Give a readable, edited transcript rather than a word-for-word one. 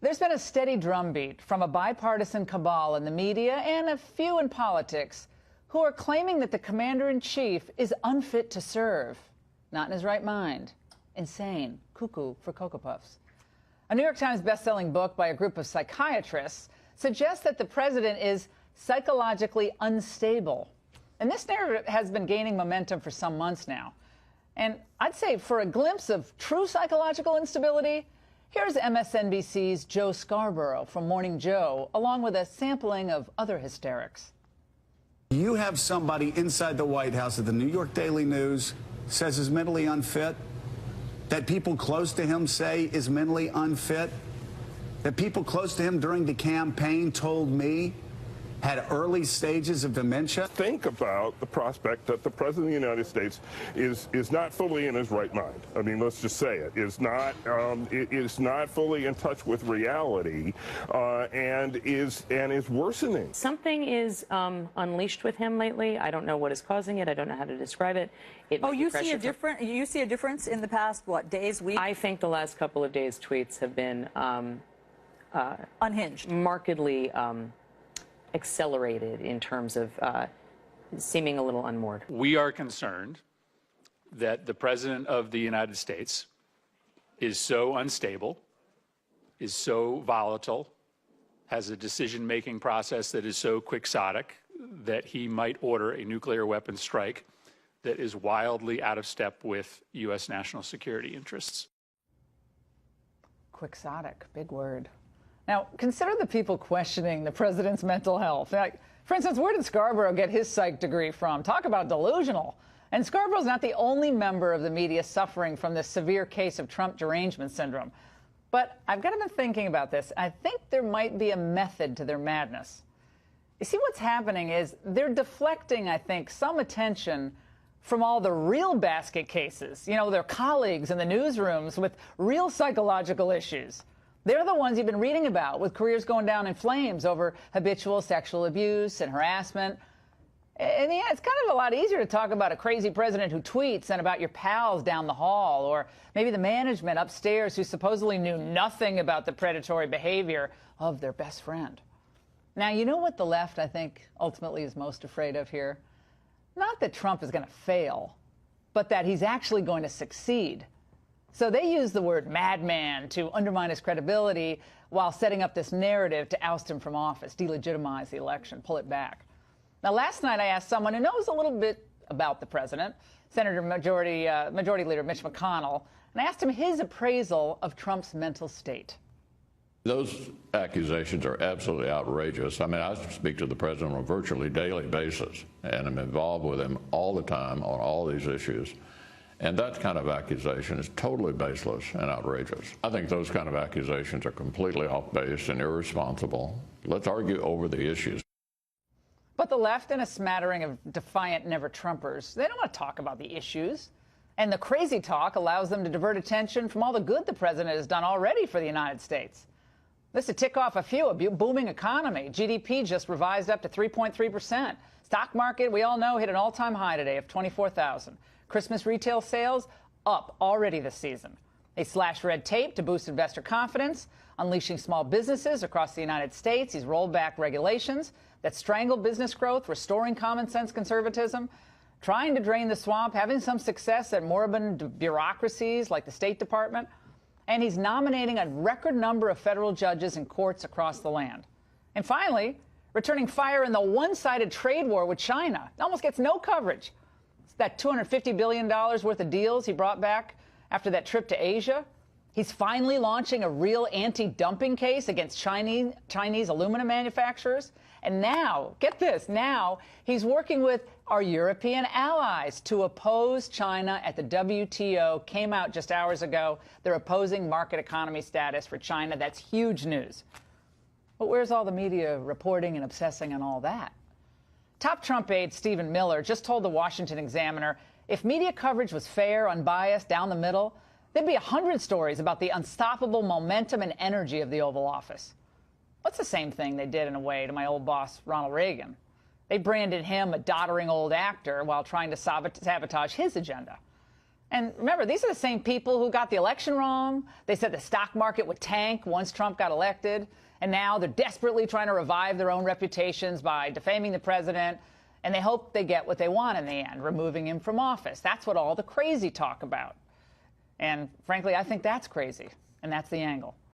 There's been a steady drumbeat from a bipartisan cabal in the media and a few in politics who are claiming that the commander-in-chief is unfit to serve, not in his right mind, insane, cuckoo for Cocoa Puffs. A New York Times best-selling book by a group of psychiatrists suggests that the president is psychologically unstable. And this narrative has been gaining momentum for some months now. And I'd say for a glimpse of true psychological instability, here's MSNBC's Joe Scarborough from Morning Joe, along with a sampling of other hysterics. You have somebody inside the White House that the New York Daily News says is mentally unfit, that people close to him say is mentally unfit, that people close to him during the campaign told me had early stages of dementia. Think about the prospect that the President of the United States is not fully in his right mind. I mean, let's just say it. Is not fully in touch with reality, and is worsening. Something is unleashed with him lately. I don't know what is causing it. I don't know how to describe it. You see a difference in the past, what, days, weeks? I think the last couple of days' tweets have been unhinged, markedly accelerated in terms of seeming a little unmoored. We are concerned that the President of the United States is so unstable, is so volatile, has a decision-making process that is so quixotic that he might order a nuclear weapons strike that is wildly out of step with U.S. national security interests. Quixotic, big word. Now, consider the people questioning the president's mental health. Like, for instance, where did Scarborough get his psych degree from? Talk about delusional. And Scarborough's not the only member of the media suffering from this severe case of Trump derangement syndrome. But I've got to be thinking about this. I think there might be a method to their madness. You see, what's happening is they're deflecting, I think, some attention from all the real basket cases, you know, their colleagues in the newsrooms with real psychological issues. They're the ones you've been reading about, with careers going down in flames over habitual sexual abuse and harassment. And yeah, it's kind of a lot easier to talk about a crazy president who tweets than about your pals down the hall, or maybe the management upstairs who supposedly knew nothing about the predatory behavior of their best friend. Now, you know what the left, I think, ultimately is most afraid of here? Not that Trump is going to fail, but that he's actually going to succeed. So they use the word madman to undermine his credibility while setting up this narrative to oust him from office, delegitimize the election, pull it back. Now, last night I asked someone who knows a little bit about the president, Majority Leader Mitch McConnell, and I asked him his appraisal of Trump's mental state. Those accusations are absolutely outrageous. I mean, I speak to the president on a virtually daily basis, and I'm involved with him all the time on all these issues. And that kind of accusation is totally baseless and outrageous. I think those kind of accusations are completely off base and irresponsible. Let's argue over the issues. But the left and a smattering of defiant never-Trumpers, they don't want to talk about the issues. And the crazy talk allows them to divert attention from all the good the president has done already for the United States. This to tick off a few: a booming economy. GDP just revised up to 3.3%. Stock market, we all know, hit an all-time high today of 24,000. Christmas retail sales up already this season. They slashed red tape to boost investor confidence, unleashing small businesses across the United States. He's rolled back regulations that strangle business growth, restoring common sense conservatism, trying to drain the swamp, having some success at moribund bureaucracies like the State Department. And he's nominating a record number of federal judges and courts across the land. And finally, returning fire in the one-sided trade war with China. It almost gets no coverage. It's that $250 billion worth of deals he brought back after that trip to Asia. He's finally launching a real anti-dumping case against Chinese aluminum manufacturers. And now, get this, now he's working with our European allies to oppose China at the WTO. Came out just hours ago. They're opposing market economy status for China. That's huge news. But where's all the media reporting and obsessing on all that? Top Trump aide Stephen Miller just told the Washington Examiner if media coverage was fair, unbiased, down the middle, there'd be 100 stories about the unstoppable momentum and energy of the Oval Office. What's the same thing they did, in a way, to my old boss, Ronald Reagan? They branded him a doddering old actor while trying to sabotage his agenda. And remember, these are the same people who got the election wrong. They said the stock market would tank once Trump got elected. And now they're desperately trying to revive their own reputations by defaming the president. And they hope they get what they want in the end, removing him from office. That's what all the crazy talk about. And frankly, I think that's crazy. And that's the angle.